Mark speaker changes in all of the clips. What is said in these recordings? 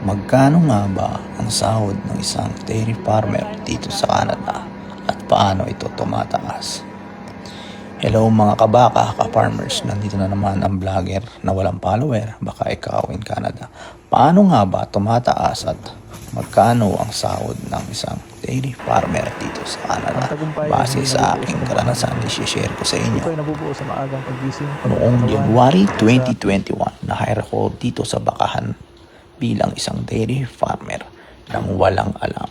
Speaker 1: Magkano nga ba ang sahod ng isang dairy farmer dito sa Canada at paano ito tumataas? Hello mga kabaka, ka-farmers, nandito na naman ang vlogger na walang follower, baka ikaw in Canada. Paano nga ba tumataas at magkano ang sahod ng isang dairy farmer dito sa Canada? Base sa aking karanasan, i-share ko sa inyo.
Speaker 2: Ito ay nabubuo sa maagang pagising.
Speaker 1: Noong January 2021, na-hire ko dito sa Bakahan bilang isang dairy farmer nang walang alam.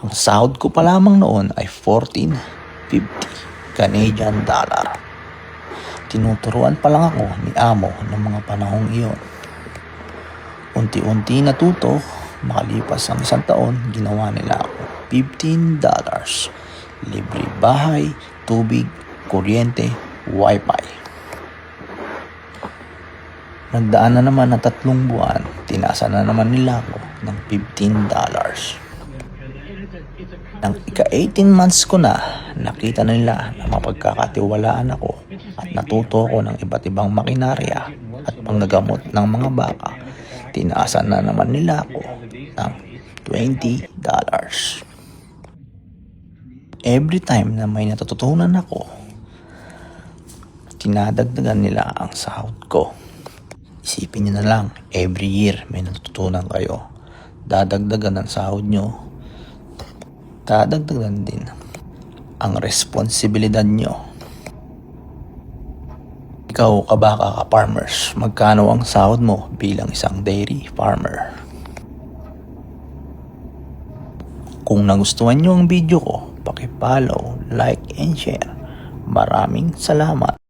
Speaker 1: Ang sahod ko pa lamang noon ay $14.50 Canadian dollar. Tinuturuan pa lang ako ni amo ng mga panahong iyon. Unti-unti natuto, makalipas ang isang taon, ginawa nila ako $15. Libre bahay, tubig, kuryente, wifi. Nagdaan na naman ng 3 buwan, tinasa na naman nila ako ng $15. Nang ika-18 months ko na, nakita nila na mapagkakatiwalaan ako at natuto ko ng iba't ibang makinarya at panggagamot ng mga baka. Tinaasan na naman nila ako ng $20. Every time na may natututunan ako, tinadagdagan nila ang sahod ko. Isipin niyo na lang, every year may natutunan kayo. Dadagdagan ang sahod nyo. Dadagdagan din ang responsibilidad nyo. Ikaw, kabaka, ka-farmers, magkano ang sahod mo bilang isang dairy farmer? Kung nagustuhan nyo ang video ko, paki-follow, like, and share. Maraming salamat.